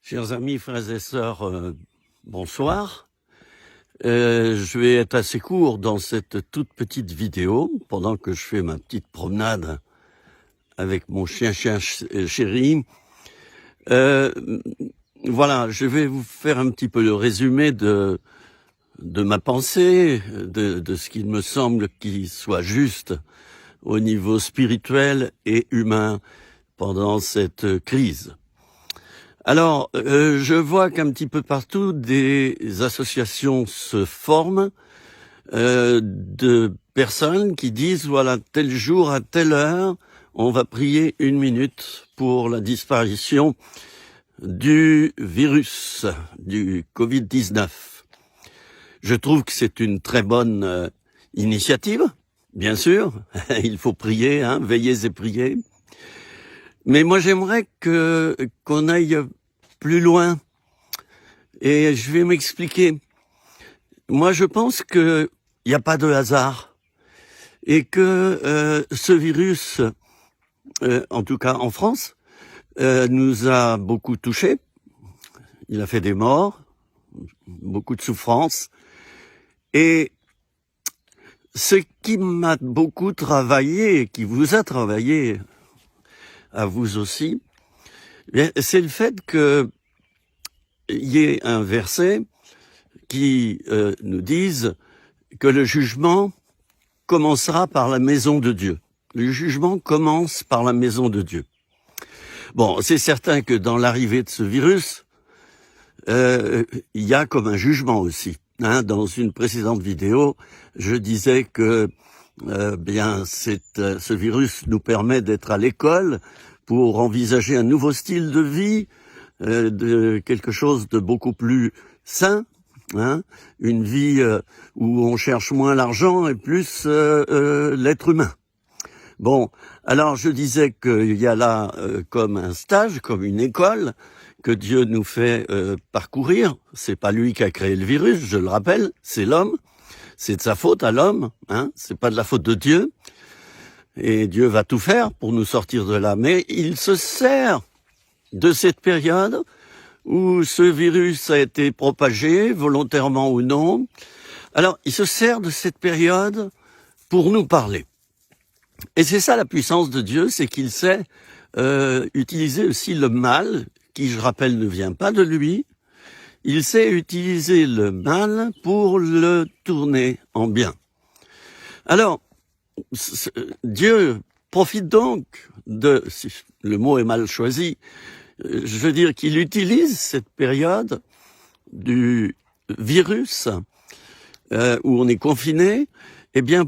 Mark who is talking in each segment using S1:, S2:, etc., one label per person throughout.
S1: Chers amis, frères et sœurs, bonsoir. Je vais être assez court dans cette toute petite vidéo, pendant que je fais ma petite promenade avec mon chien chéri. Voilà, je vais vous faire un petit peu le résumé de ma pensée, de ce qu'il me semble qui soit juste au niveau spirituel et humain pendant cette crise. Alors, je vois qu'un petit peu partout, des associations se forment de personnes qui disent, voilà, tel jour, à telle heure, on va prier 1 minute pour la disparition du virus, du Covid-19. Je trouve que c'est une très bonne initiative, bien sûr. Il faut prier, veiller et prier. Mais moi, j'aimerais qu'on aille plus loin. Et je vais m'expliquer. Moi, je pense qu'il n'y a pas de hasard. Et que ce virus, en tout cas en France, nous a beaucoup touchés. Il a fait des morts, beaucoup de souffrances. Et ce qui m'a beaucoup travaillé, et qui vous a travaillé, à vous aussi, c'est le fait qu'il y ait un verset qui nous dise que le jugement commencera par la maison de Dieu. Le jugement commence par la maison de Dieu. Bon, c'est certain que dans l'arrivée de ce virus, il y a comme un jugement aussi. Dans une précédente vidéo, je disais que ce virus nous permet d'être à l'école pour envisager un nouveau style de vie, de quelque chose de beaucoup plus sain, une vie où on cherche moins l'argent et plus l'être humain. Bon, alors je disais qu'il y a là comme un stage, comme une école que Dieu nous fait parcourir. C'est pas lui qui a créé le virus, je le rappelle, c'est l'homme. C'est de sa faute à l'homme, c'est pas de la faute de Dieu. Et Dieu va tout faire pour nous sortir de là. Mais il se sert de cette période où ce virus a été propagé, volontairement ou non. Alors, il se sert de cette période pour nous parler. Et c'est ça la puissance de Dieu, c'est qu'il sait utiliser aussi le mal, qui, je rappelle, ne vient pas de lui. Il sait utiliser le mal pour le tourner en bien. Alors, Dieu profite donc le mot est mal choisi, je veux dire qu'il utilise cette période du virus où on est confiné,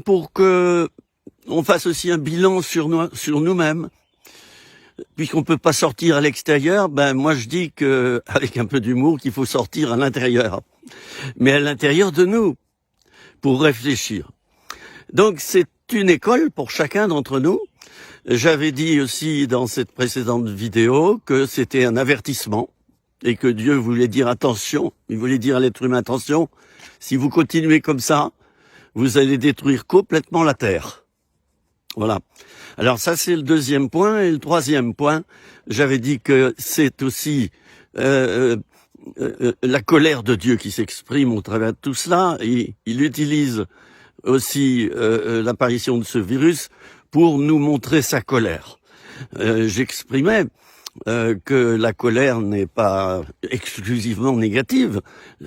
S1: pour que on fasse aussi un bilan sur nous-mêmes. Puisqu'on peut pas sortir à l'extérieur, moi je dis que, avec un peu d'humour, qu'il faut sortir à l'intérieur. Mais à l'intérieur de nous, pour réfléchir. Donc c'est une école pour chacun d'entre nous. J'avais dit aussi dans cette précédente vidéo que c'était un avertissement et que Dieu voulait dire attention, il voulait dire à l'être humain attention, si vous continuez comme ça, vous allez détruire complètement la terre. Voilà. Alors ça c'est le deuxième point. Et le troisième point, j'avais dit que c'est aussi la colère de Dieu qui s'exprime au travers de tout cela. Et il utilise aussi l'apparition de ce virus pour nous montrer sa colère. J'exprimais que la colère n'est pas exclusivement négative.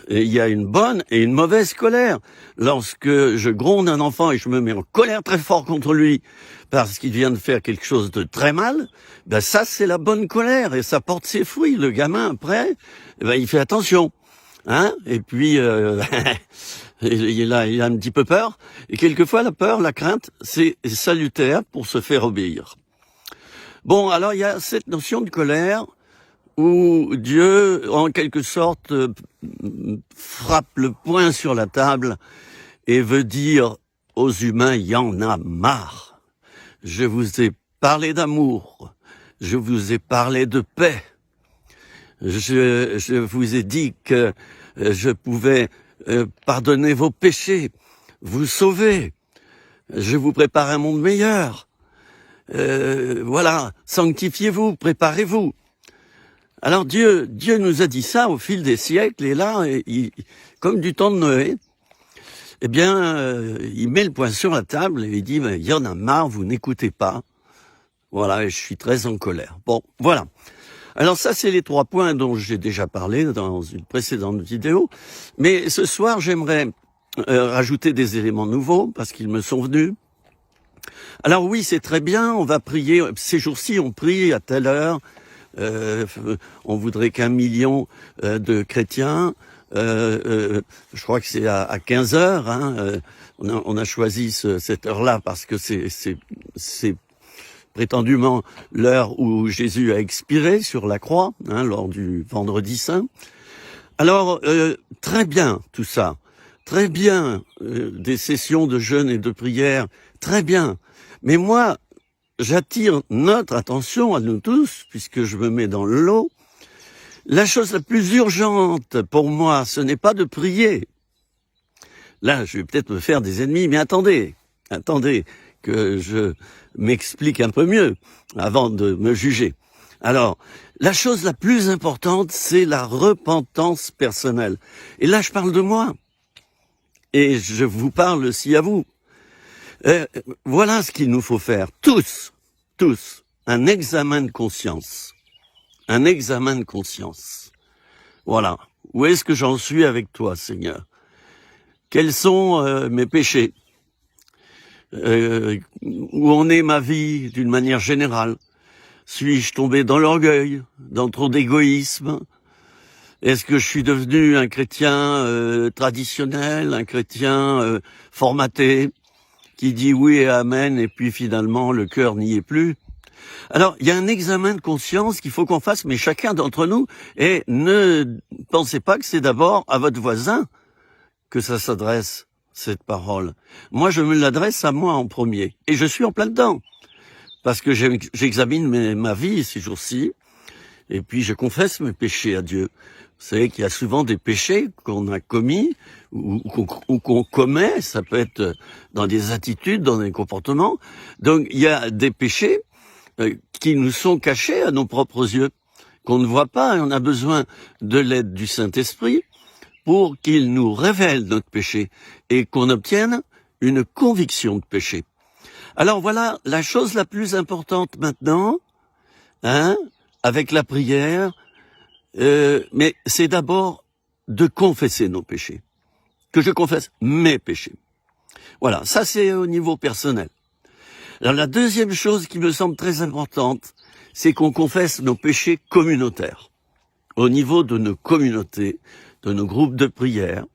S1: Il y a une bonne et une mauvaise colère. Lorsque je gronde un enfant et je me mets en colère très fort contre lui parce qu'il vient de faire quelque chose de très mal, ça c'est la bonne colère et ça porte ses fruits. Le gamin après, il fait attention. Et puis il a un petit peu peur. Et quelquefois la peur, la crainte, c'est salutaire pour se faire obéir. Bon, alors il y a cette notion de colère où Dieu, en quelque sorte, frappe le poing sur la table et veut dire aux humains, il y en a marre. Je vous ai parlé d'amour, je vous ai parlé de paix, je vous ai dit que je pouvais pardonner vos péchés, vous sauver, je vous prépare un monde meilleur. Voilà, sanctifiez-vous, préparez-vous. Alors Dieu nous a dit ça au fil des siècles, et là, comme du temps de Noé, eh bien, il met le point sur la table et il dit, il y en a marre, vous n'écoutez pas. Voilà, et je suis très en colère. Bon, voilà. Alors ça, c'est les 3 points dont j'ai déjà parlé dans une précédente vidéo. Mais ce soir, j'aimerais rajouter des éléments nouveaux parce qu'ils me sont venus. Alors oui, c'est très bien, on va prier. Ces jours-ci, on prie à telle heure. On voudrait qu'1 million de chrétiens. Je crois que c'est à 15 heures. Hein, on a choisi cette heure-là parce que c'est prétendument l'heure où Jésus a expiré sur la croix, hein, lors du Vendredi Saint. Alors, très bien tout ça, très bien des sessions de jeûne et de prière, très bien. Mais moi, j'attire notre attention à nous tous, puisque je me mets dans le lot. La chose la plus urgente pour moi, ce n'est pas de prier. Là, je vais peut-être me faire des ennemis, mais attendez que je m'explique un peu mieux avant de me juger. Alors, la chose la plus importante, c'est la repentance personnelle. Et là, je parle de moi. Et je vous parle aussi à vous. Voilà ce qu'il nous faut faire, tous, un examen de conscience. Un examen de conscience. Voilà. Où est-ce que j'en suis avec toi, Seigneur? Quels sont mes péchés? Où en est ma vie d'une manière générale? Suis-je tombé dans l'orgueil, dans trop d'égoïsme? Est-ce que je suis devenu un chrétien traditionnel, un chrétien formaté, qui dit oui et amen, et puis finalement le cœur n'y est plus? Alors, il y a un examen de conscience qu'il faut qu'on fasse, mais chacun d'entre nous, et ne pensez pas que c'est d'abord à votre voisin que ça s'adresse, cette parole. Moi, je me l'adresse à moi en premier, et je suis en plein dedans, parce que j'examine ma vie ces jours-ci, et puis je confesse mes péchés à Dieu. Vous savez qu'il y a souvent des péchés qu'on a commis, ou qu'on commet, ça peut être dans des attitudes, dans des comportements. Donc, il y a des péchés qui nous sont cachés à nos propres yeux, qu'on ne voit pas, et on a besoin de l'aide du Saint-Esprit pour qu'il nous révèle notre péché et qu'on obtienne une conviction de péché. Alors voilà la chose la plus importante maintenant, hein, avec la prière, mais c'est d'abord de confesser nos péchés, que je confesse mes péchés. Voilà, ça c'est au niveau personnel. Alors la deuxième chose qui me semble très importante, c'est qu'on confesse nos péchés communautaires, au niveau de nos communautés, de nos groupes de prière,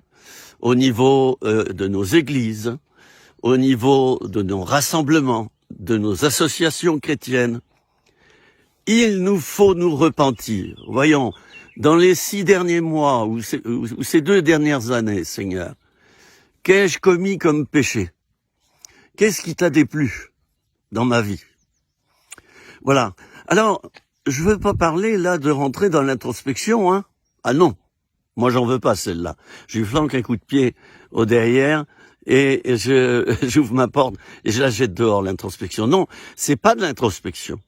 S1: au niveau de nos églises, au niveau de nos rassemblements, de nos associations chrétiennes. Il nous faut nous repentir. Voyons, dans les 6 derniers mois, ou ces 2 dernières années, Seigneur, qu'ai-je commis comme péché? Qu'est-ce qui t'a déplu dans ma vie? Voilà. Alors, je veux pas parler là de rentrer dans l'introspection, hein. Ah non, moi j'en veux pas celle-là. Je lui flanque un coup de pied au derrière et j'ouvre ma porte et je la jette dehors, l'introspection. Non, c'est pas de l'introspection.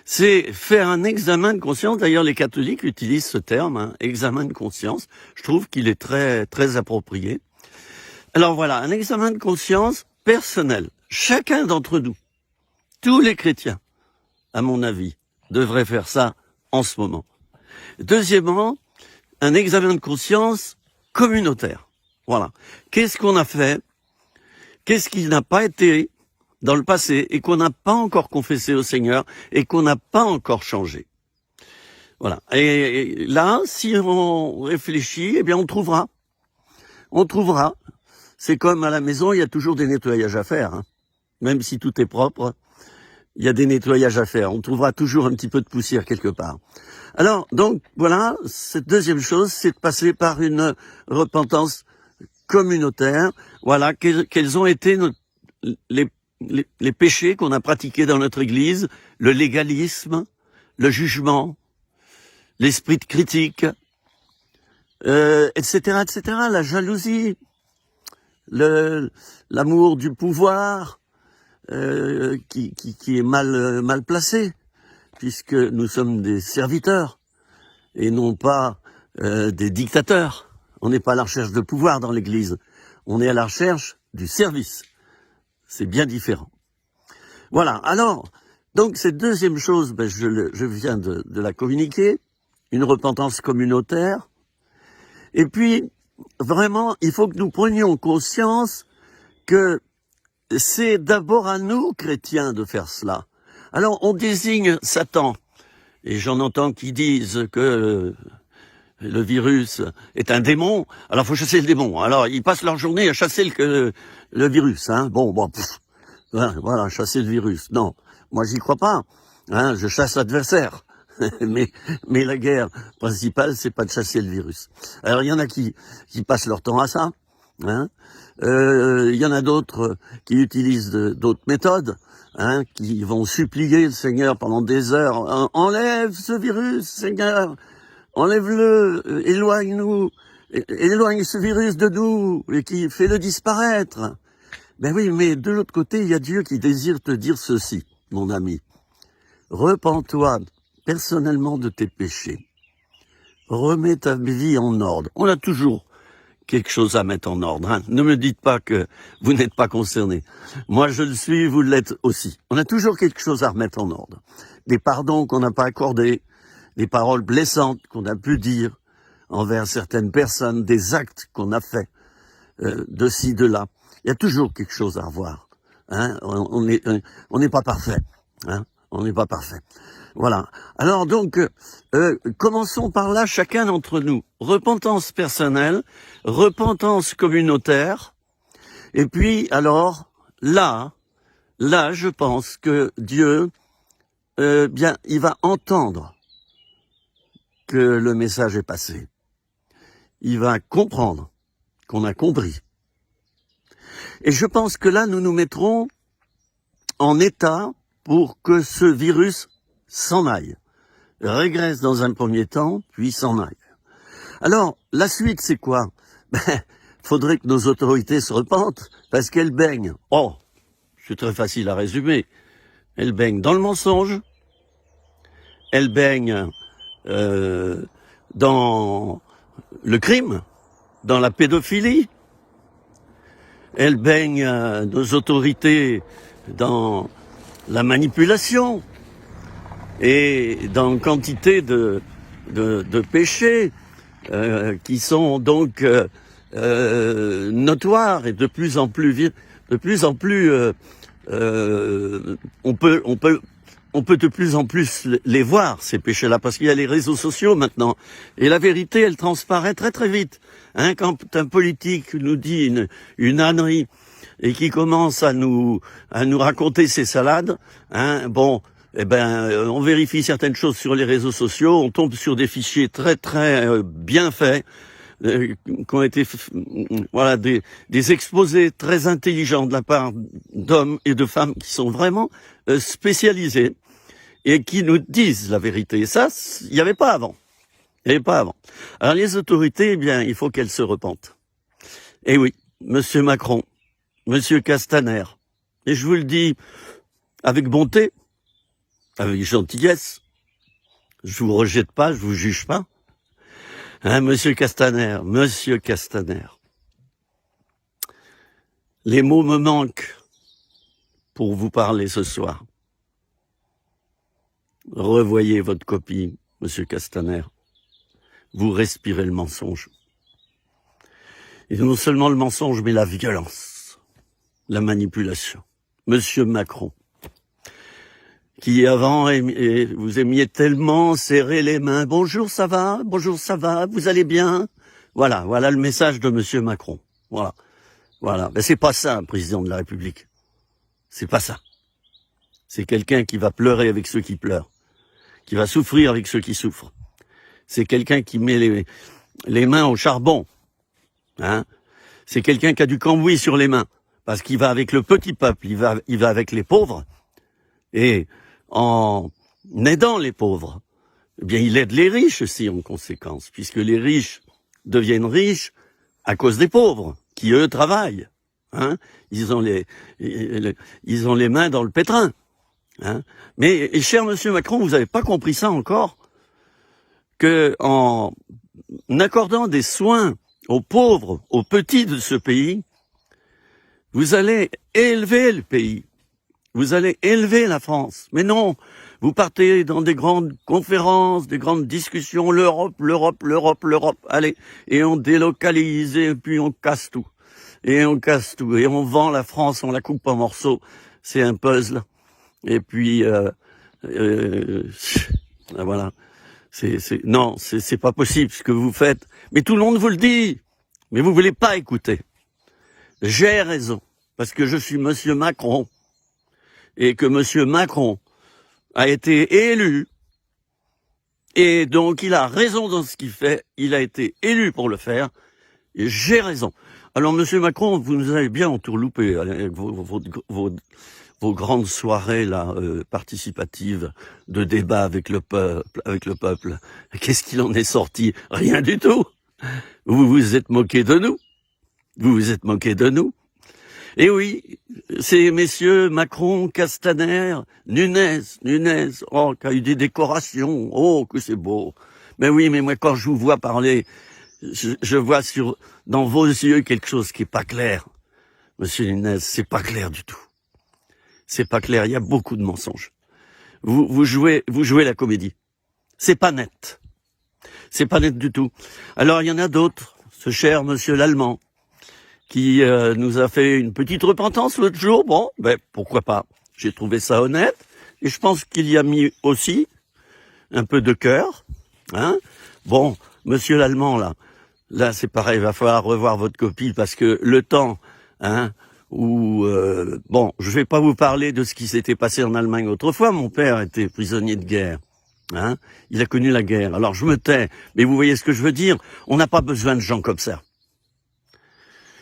S1: C'est faire un examen de conscience. D'ailleurs, les catholiques utilisent ce terme, hein, examen de conscience. Je trouve qu'il est très, très approprié. Alors voilà, un examen de conscience personnel. Chacun d'entre nous, tous les chrétiens, à mon avis, devraient faire ça en ce moment. Deuxièmement, un examen de conscience communautaire. Voilà. Qu'est-ce qu'on a fait? Qu'est-ce qui n'a pas été dans le passé et qu'on n'a pas encore confessé au Seigneur et qu'on n'a pas encore changé? Voilà. Et là, si on réfléchit, eh bien on trouvera. On trouvera. C'est comme à la maison, il y a toujours des nettoyages à faire, hein. Même si tout est propre, il y a des nettoyages à faire. On trouvera toujours un petit peu de poussière quelque part. Alors, donc, voilà, cette deuxième chose, c'est de passer par une repentance communautaire. Voilà, quels ont été les péchés qu'on a pratiqués dans notre Église, le légalisme, le jugement, l'esprit de critique, etc., etc., la jalousie, l'amour du pouvoir, qui est mal placé, puisque nous sommes des serviteurs. et non pas des dictateurs. On n'est pas à la recherche de pouvoir dans l'Église. On est à la recherche du service. C'est bien différent. Voilà. Alors, donc cette deuxième chose, ben, je viens de la communiquer, une repentance communautaire. Et puis, vraiment, il faut que nous prenions conscience que c'est d'abord à nous, chrétiens, de faire cela. Alors, on désigne Satan, et j'en entends qui disent que le virus est un démon, alors il faut chasser le démon. Alors, ils passent leur journée à chasser le virus. Hein. Bon, voilà, chasser le virus. Non, moi j'y crois pas. Hein, je chasse l'adversaire. mais la guerre principale, c'est pas de chasser le virus. Alors il y en a qui passent leur temps à ça. Hein. Il y en a d'autres qui utilisent d'autres méthodes, hein, qui vont supplier le Seigneur pendant des heures. Enlève ce virus, Seigneur, enlève-le, éloigne-nous, éloigne ce virus de nous, et qui fait le disparaître. Ben oui, mais de l'autre côté, il y a Dieu qui désire te dire ceci, mon ami. Repens-toi personnellement de tes péchés. Remets ta vie en ordre. On a toujours quelque chose à mettre en ordre. Hein. Ne me dites pas que vous n'êtes pas concerné. Moi, je le suis, vous l'êtes aussi. On a toujours quelque chose à remettre en ordre. Des pardons qu'on n'a pas accordés, des paroles blessantes qu'on a pu dire envers certaines personnes, des actes qu'on a faits de ci, de là. Il y a toujours quelque chose à revoir. Hein. On n'est pas parfait. Hein. On n'est pas parfait. Voilà. Alors donc, commençons par là, chacun d'entre nous. Repentance personnelle, repentance communautaire. Et puis, alors, là, je pense que Dieu, bien, il va entendre que le message est passé. Il va comprendre qu'on a compris. Et je pense que là, nous nous mettrons en état pour que ce virus s'en aille, régresse dans un premier temps, puis s'en aille. Alors, la suite, c'est quoi? Faudrait que nos autorités se repentent, parce qu'elles baignent. Oh, c'est très facile à résumer. Elles baignent dans le mensonge, elles baignent dans le crime, dans la pédophilie, elles baignent nos autorités dans la manipulation, et dans quantité de péchés qui sont donc notoires et de plus en plus on peut de plus en plus les voir, ces péchés-là, parce qu'il y a les réseaux sociaux maintenant, et la vérité, elle transparaît très très vite. Hein, quand un politique nous dit une ânerie et qui commence à nous raconter ses salades, hein, bon, eh ben, on vérifie certaines choses sur les réseaux sociaux, on tombe sur des fichiers très très bien faits, qui ont été voilà des exposés très intelligents de la part d'hommes et de femmes qui sont vraiment spécialisés et qui nous disent la vérité. Et ça, il n'y avait pas avant. Il n'y avait pas avant. Alors les autorités, eh bien, il faut qu'elles se repentent. Et oui, Monsieur Macron, Monsieur Castaner, et je vous le dis avec bonté, avec gentillesse, je vous rejette pas, je vous juge pas. Hein, Monsieur Castaner, les mots me manquent pour vous parler ce soir. Revoyez votre copie, Monsieur Castaner. Vous respirez le mensonge. Et non seulement le mensonge, mais la violence, la manipulation. Monsieur Macron, qui avant, vous aimiez tellement serrer les mains. Bonjour, ça va, vous allez bien? Voilà le message de Monsieur Macron. Voilà. Ben, c'est pas ça, un président de la République. C'est pas ça. C'est quelqu'un qui va pleurer avec ceux qui pleurent, qui va souffrir avec ceux qui souffrent. C'est quelqu'un qui met les mains au charbon. Hein? C'est quelqu'un qui a du cambouis sur les mains, parce qu'il va avec le petit peuple, il va avec les pauvres, et en aidant les pauvres, eh bien, il aide les riches aussi en conséquence, puisque les riches deviennent riches à cause des pauvres, qui eux travaillent. Hein, ils ont les mains dans le pétrin. Hein. Mais, cher Monsieur Macron, vous n'avez pas compris ça encore, que en accordant des soins aux pauvres, aux petits de ce pays, vous allez élever le pays. Vous allez élever la France. Mais non, vous partez dans des grandes conférences, des grandes discussions, l'Europe, l'Europe, l'Europe, l'Europe. Allez, et on délocalise, et puis on casse tout. Et on casse tout. Et on vend la France, on la coupe en morceaux. C'est un puzzle. Et puis, voilà. Non, c'est pas possible ce que vous faites. Mais tout le monde vous le dit. Mais vous voulez pas écouter. J'ai raison. Parce que je suis Monsieur Macron. Et que Monsieur Macron a été élu. Et donc, il a raison dans ce qu'il fait. Il a été élu pour le faire. Et j'ai raison. Alors, Monsieur Macron, vous nous avez bien entourloupé avec vos grandes soirées là participatives de débat avec le peuple. Qu'est-ce qu'il en est sorti? Rien du tout. Vous vous êtes moqué de nous. Vous vous êtes moqué de nous. Et oui, c'est messieurs Macron, Castaner, Nunez, oh, qui a eu des décorations, oh, que c'est beau. Mais oui, mais moi, quand je vous vois parler, je vois dans vos yeux quelque chose qui est pas clair. Monsieur Nunez, c'est pas clair du tout. C'est pas clair, il y a beaucoup de mensonges. Vous jouez la comédie. C'est pas net. C'est pas net du tout. Alors, il y en a d'autres. Ce cher monsieur l'Allemand, qui nous a fait une petite repentance l'autre jour. Bon, ben pourquoi pas. J'ai trouvé ça honnête. Et je pense qu'il y a mis aussi un peu de cœur. Hein. Bon, monsieur l'Allemand, là c'est pareil, il va falloir revoir votre copie parce que le temps, hein, où... bon, je vais pas vous parler de ce qui s'était passé en Allemagne autrefois. Mon père était prisonnier de guerre. Hein. Il a connu la guerre. Alors je me tais. Mais vous voyez ce que je veux dire? On n'a pas besoin de gens comme ça.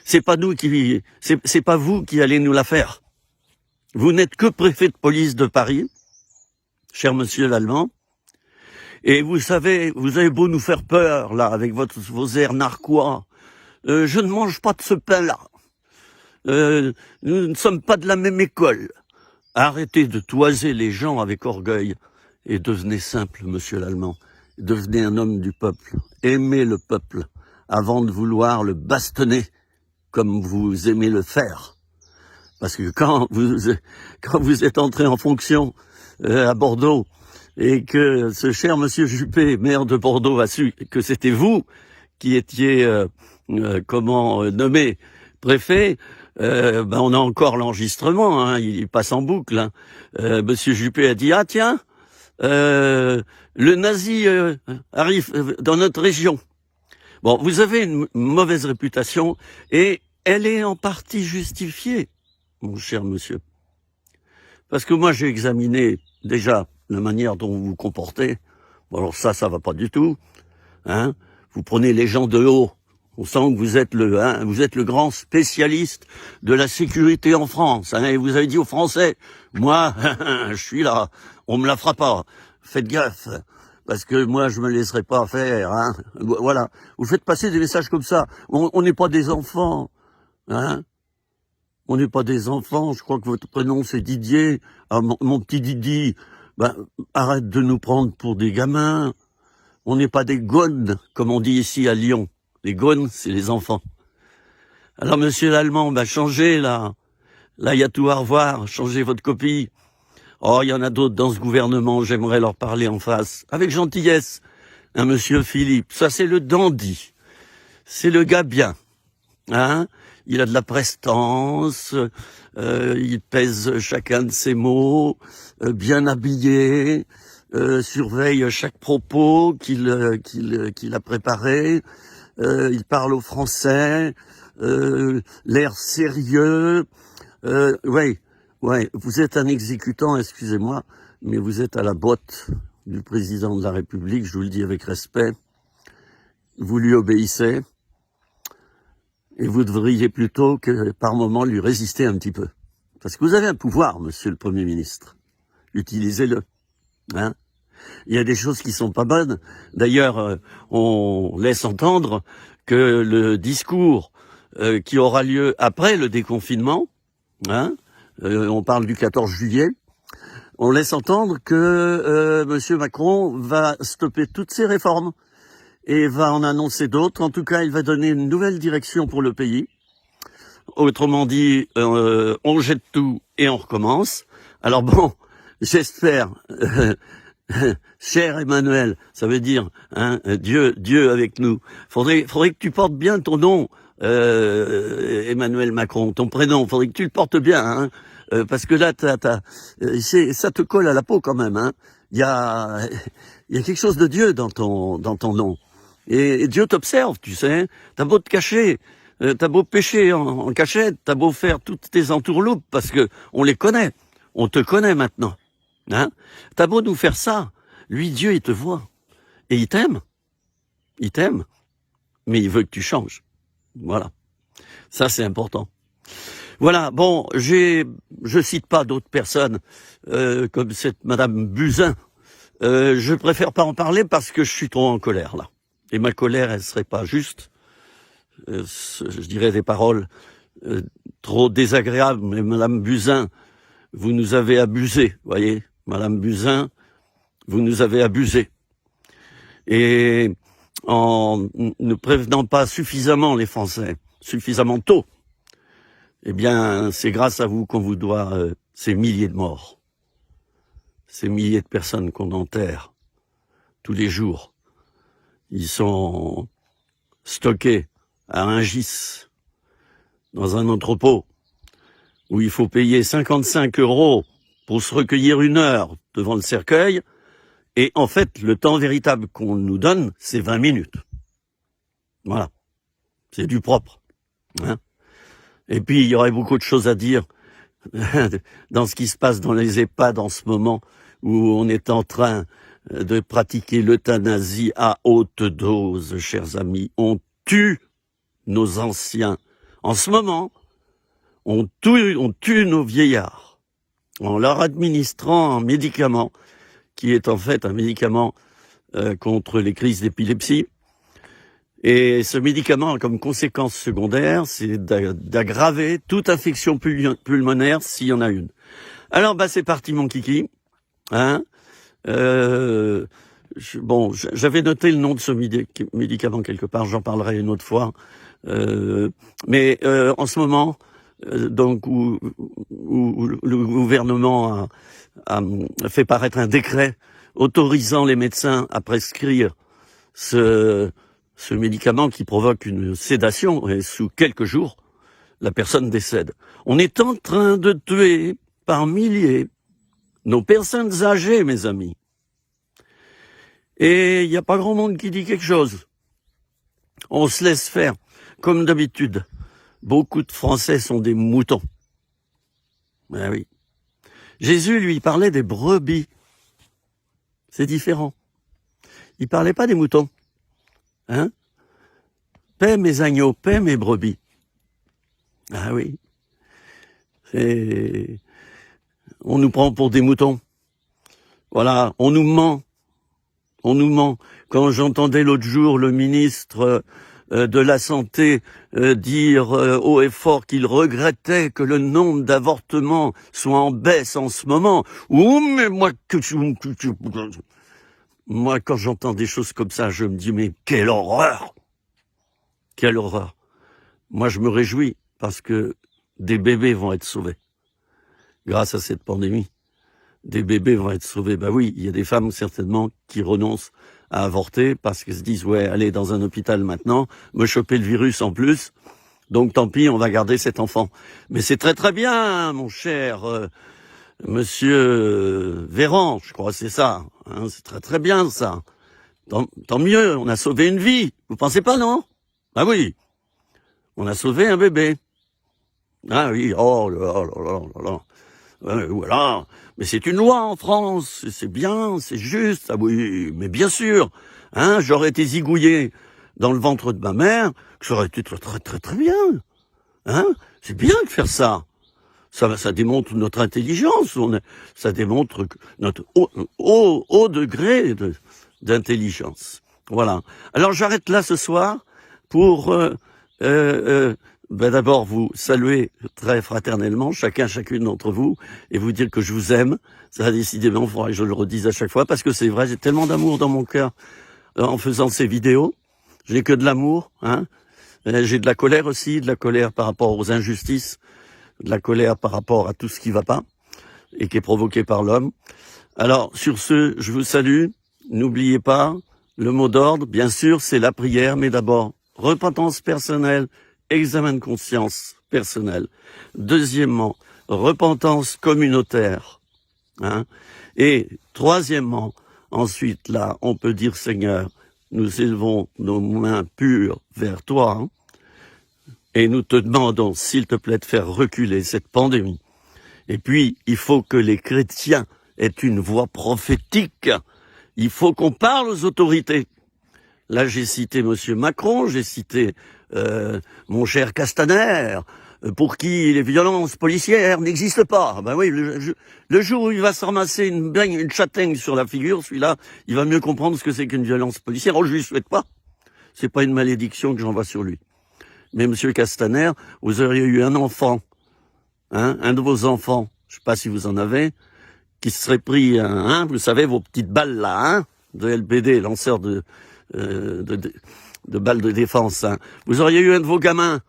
S1: C'est pas c'est pas vous qui allez nous la faire. Vous n'êtes que préfet de police de Paris, cher monsieur l'Allemand, et vous savez, vous avez beau nous faire peur, là, avec vos airs narquois. Je ne mange pas de ce pain-là. Nous ne sommes pas de la même école. Arrêtez de toiser les gens avec orgueil et devenez simple, monsieur l'Allemand. Devenez un homme du peuple. Aimez le peuple avant de vouloir le bastonner comme vous aimez le faire. Parce que quand vous êtes entré en fonction à Bordeaux et que ce cher monsieur Juppé, maire de Bordeaux, a su que c'était vous qui étiez nommé préfet, on a encore l'enregistrement, hein, il passe en boucle. Hein. Monsieur Juppé a dit ah tiens, le nazi arrive dans notre région. Bon, vous avez une mauvaise réputation et elle est en partie justifiée, mon cher monsieur. Parce que moi, j'ai examiné déjà la manière dont vous vous comportez. Bon, alors ça va pas du tout. Hein. Vous prenez les gens de haut. On sent que vous êtes le grand spécialiste de la sécurité en France. Hein, et vous avez dit aux Français, moi, je suis là, on me la fera pas. Faites gaffe. Parce que moi, je me laisserai pas faire. Hein. Voilà. Vous faites passer des messages comme ça. On n'est pas des enfants. Hein. On n'est pas des enfants. Je crois que votre prénom, c'est Didier. Ah, mon petit Didi, arrête de nous prendre pour des gamins. On n'est pas des gones, comme on dit ici à Lyon. Les gones, c'est les enfants. Alors, monsieur l'Allemand, changez, là. Là, il y a tout à revoir. Changez votre copie. Oh, il y en a d'autres dans ce gouvernement, j'aimerais leur parler en face, avec gentillesse. Un monsieur Philippe, ça c'est le dandy, c'est le gars bien, hein. Il a de la prestance, il pèse chacun de ses mots, bien habillé, surveille chaque propos qu'il a préparé, il parle aux Français, l'air sérieux, Ouais, vous êtes un exécutant, excusez-moi, mais vous êtes à la botte du président de la République, je vous le dis avec respect. Vous lui obéissez, et vous devriez plutôt que par moment lui résister un petit peu. Parce que vous avez un pouvoir, monsieur le Premier ministre. Utilisez-le. Hein. Il y a des choses qui sont pas bonnes. D'ailleurs, on laisse entendre que le discours qui aura lieu après le déconfinement, hein, on parle du 14 juillet, on laisse entendre que Monsieur Macron va stopper toutes ces réformes et va en annoncer d'autres. En tout cas, il va donner une nouvelle direction pour le pays. Autrement dit, on jette tout et on recommence. Alors bon, j'espère, cher Emmanuel, ça veut dire Dieu avec nous. Faudrait que tu portes bien ton nom, Emmanuel Macron, ton prénom. Faudrait que tu le portes bien, parce que là, ça te colle à la peau quand même. Il y a quelque chose de Dieu dans ton nom. Et Dieu t'observe, tu sais. T'as beau te cacher. T'as beau pêcher en cachette, t'as beau faire toutes tes entourloupes, parce que on les connaît, on te connaît maintenant. T'as beau nous faire ça, lui, Dieu, il te voit. Et il t'aime, mais il veut que tu changes. Voilà, ça c'est important. Voilà, bon, je cite pas d'autres personnes comme cette Madame Buzyn. Je préfère pas en parler parce que je suis trop en colère, là. Et ma colère, elle serait pas juste. Je dirais des paroles trop désagréables, mais Madame Buzyn, vous nous avez abusé, voyez, Madame Buzyn, vous nous avez abusé. Et en ne prévenant pas suffisamment les Français, suffisamment tôt, eh bien, c'est grâce à vous qu'on vous doit ces milliers de morts, ces milliers de personnes qu'on enterre tous les jours. Ils sont stockés à Rungis, dans un entrepôt, où il faut payer 55 € pour se recueillir 1 heure devant le cercueil, et en fait, le temps véritable qu'on nous donne, c'est 20 minutes. Voilà. C'est du propre. Et puis, il y aurait beaucoup de choses à dire dans ce qui se passe dans les EHPAD en ce moment, où on est en train de pratiquer l'euthanasie à haute dose, chers amis. On tue nos anciens. En ce moment, on tue nos vieillards en leur administrant un médicament qui est en fait un médicament contre les crises d'épilepsie. Et ce médicament a comme conséquence secondaire, c'est d'aggraver toute infection pulmonaire s'il y en a une. Alors, c'est parti mon kiki. J'avais noté le nom de ce médicament quelque part, j'en parlerai une autre fois. Mais en ce moment, donc où le gouvernement a fait paraître un décret autorisant les médecins à prescrire ce médicament qui provoque une sédation, et sous quelques jours, la personne décède. On est en train de tuer par milliers nos personnes âgées, mes amis. Et il n'y a pas grand monde qui dit quelque chose. On se laisse faire. Comme d'habitude, beaucoup de Français sont des moutons. Ben oui. Jésus, lui, parlait des brebis. C'est différent. Il parlait pas des moutons. Paix mes agneaux, paix mes brebis. Ah oui. On nous prend pour des moutons. Voilà, on nous ment. Quand j'entendais l'autre jour le ministre de la Santé dire haut et fort qu'il regrettait que le nombre d'avortements soit en baisse en ce moment. Mais moi, quand j'entends des choses comme ça, je me dis, mais quelle horreur! Quelle horreur! Moi, je me réjouis parce que des bébés vont être sauvés. Grâce à cette pandémie, des bébés vont être sauvés. Oui, il y a des femmes certainement qui renoncent à avorter parce qu'elles se disent, ouais, aller dans un hôpital maintenant, me choper le virus en plus, donc tant pis, on va garder cet enfant. Mais c'est très très bien, mon cher monsieur Véran, je crois que c'est ça. C'est très très bien ça. Tant mieux, on a sauvé une vie. Vous pensez pas, non? Ah oui, on a sauvé un bébé. Ah oui, oh là là là là. Voilà, mais c'est une loi en France, c'est bien, c'est juste, ah oui, mais bien sûr, j'aurais été zigouillé dans le ventre de ma mère, que ça aurait été très très très très bien, c'est bien de faire ça. Ça démontre notre intelligence, ça démontre notre haut degré d'intelligence. Voilà. Alors j'arrête là ce soir pour d'abord vous saluer très fraternellement, chacune d'entre vous, et vous dire que je vous aime. Ça, décidément, il faudra que je le redise à chaque fois, parce que c'est vrai, j'ai tellement d'amour dans mon cœur en faisant ces vidéos. J'ai que de l'amour, hein. J'ai de la colère aussi, de la colère par rapport aux injustices, de la colère par rapport à tout ce qui va pas, et qui est provoqué par l'homme. Alors, sur ce, je vous salue. N'oubliez pas, le mot d'ordre, bien sûr, c'est la prière, mais d'abord, repentance personnelle, examen de conscience personnel. Deuxièmement, repentance communautaire. Hein. Et troisièmement, ensuite, là, on peut dire, Seigneur, nous élevons nos mains pures vers toi, hein, et nous te demandons, s'il te plaît, de faire reculer cette pandémie. Et puis, il faut que les chrétiens aient une voix prophétique. Il faut qu'on parle aux autorités. Là, j'ai cité Monsieur Macron, j'ai cité mon cher Castaner, pour qui les violences policières n'existent pas. Ben oui, le jour où il va se ramasser une châtaigne sur la figure, celui-là, il va mieux comprendre ce que c'est qu'une violence policière. Oh, je lui souhaite pas. C'est pas une malédiction que j'envoie sur lui. Mais Monsieur Castaner, vous auriez eu un enfant, hein, un de vos enfants, je sais pas si vous en avez, qui se serait pris, vous savez, vos petites balles là, hein, de LBD, lanceur de balles de défense. Hein. Vous auriez eu un de vos gamins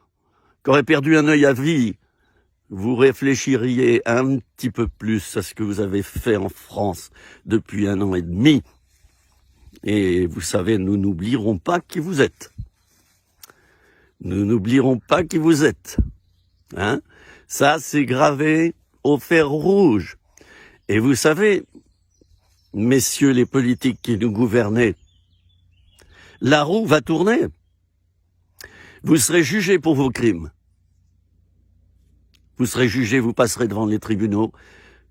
S1: qui aurait perdu un œil à vie. Vous réfléchiriez un petit peu plus à ce que vous avez fait en France depuis 1 an et demi. Et vous savez, nous n'oublierons pas qui vous êtes. Nous n'oublierons pas qui vous êtes. Hein? Ça, c'est gravé au fer rouge. Et vous savez, messieurs les politiques qui nous gouvernaient, la roue va tourner. Vous serez jugés pour vos crimes. Vous serez jugés, vous passerez devant les tribunaux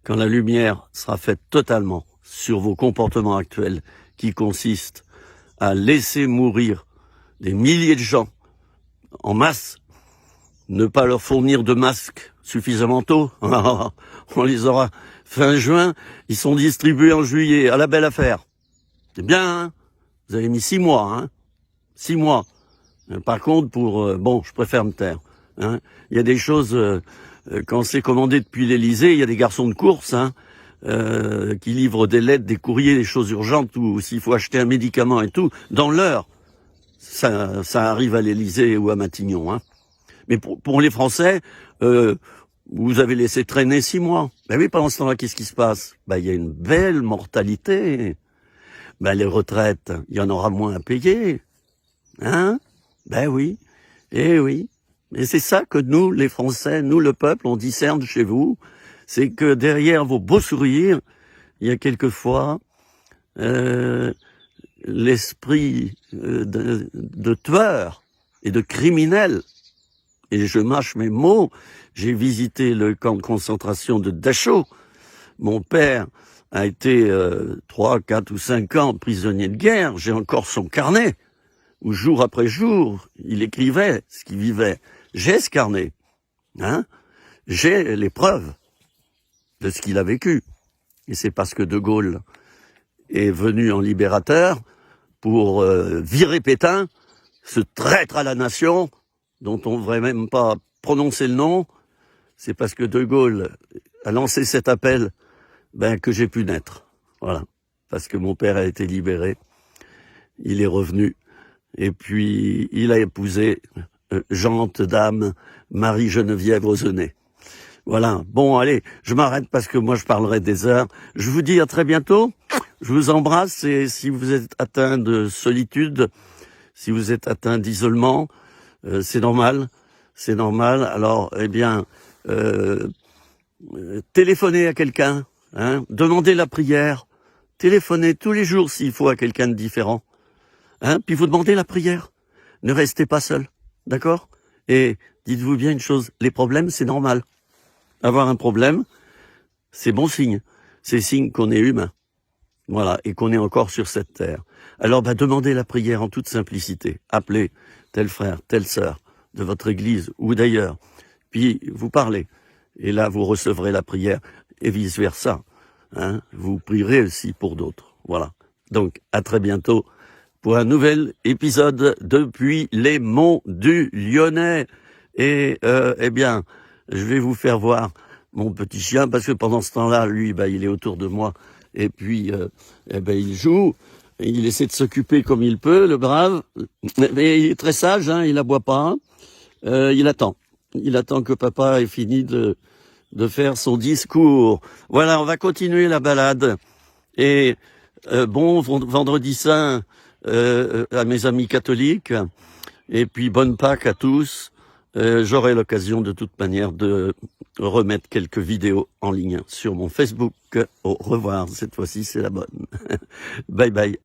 S1: quand la lumière sera faite totalement sur vos comportements actuels qui consistent à laisser mourir des milliers de gens en masse, ne pas leur fournir de masques suffisamment tôt. On les aura fin juin, ils sont distribués en juillet, à la belle affaire. C'est bien, hein? Vous avez mis 6 mois, hein? 6 mois. Par contre, je préfère me taire. Hein? Il y a des choses, quand c'est commandé depuis l'Élysée, il y a des garçons de course, hein, qui livrent des lettres, des courriers, des choses urgentes, ou s'il faut acheter un médicament et tout, dans l'heure. Ça arrive à l'Élysée ou à Matignon. Hein. Mais pour les Français, vous avez laissé traîner 6 mois. Ben oui, pendant ce temps-là, qu'est-ce qui se passe? Ben, il y a une belle mortalité. Ben, les retraites, il y en aura moins à payer. Hein? Ben oui. Eh oui. Et c'est ça que nous, les Français, nous, le peuple, on discerne chez vous. C'est que derrière vos beaux sourires, il y a quelquefois l'esprit de tueur et de criminel. Et je mâche mes mots. J'ai visité le camp de concentration de Dachau. Mon père a été 3, 4 ou 5 ans prisonnier de guerre. J'ai encore son carnet où jour après jour, il écrivait ce qu'il vivait. J'ai ce carnet. Hein? J'ai les preuves de ce qu'il a vécu. Et c'est parce que De Gaulle est venu en libérateur pour virer Pétain, ce traître à la nation, dont on ne devrait même pas prononcer le nom. C'est parce que De Gaulle a lancé cet appel que j'ai pu naître. Voilà. Parce que mon père a été libéré. Il est revenu. Et puis, il a épousé gente dame Marie-Geneviève Ozenay. Voilà. Bon, allez, je m'arrête parce que moi, je parlerai des heures. Je vous dis à très bientôt. Je vous embrasse et si vous êtes atteint de solitude, si vous êtes atteint d'isolement, c'est normal. C'est normal. Alors, eh bien, téléphonez à quelqu'un, hein, demandez la prière, téléphonez tous les jours s'il faut à quelqu'un de différent, hein, puis vous demandez la prière. Ne restez pas seul, d'accord? Et dites-vous bien une chose, les problèmes, c'est normal. Avoir un problème, c'est bon signe. C'est signe qu'on est humain. Voilà, et qu'on est encore sur cette terre. Alors, demandez la prière en toute simplicité. Appelez tel frère, telle sœur de votre église ou d'ailleurs. Puis, vous parlez. Et là, vous recevrez la prière et vice-versa. Hein, vous prierez aussi pour d'autres. Voilà. Donc, à très bientôt pour un nouvel épisode depuis les Monts du Lyonnais. Et eh bien, je vais vous faire voir mon petit chien, parce que pendant ce temps-là, lui, il est autour de moi, et puis il joue, et il essaie de s'occuper comme il peut, le brave, mais il est très sage, hein, il aboie pas, il attend. Il attend que papa ait fini de faire son discours. Voilà, on va continuer la balade. Et bon vendredi saint à mes amis catholiques. Et puis bonne Pâques à tous. J'aurai l'occasion de toute manière de remettre quelques vidéos en ligne sur mon Facebook. Au revoir, cette fois-ci c'est la bonne. Bye bye.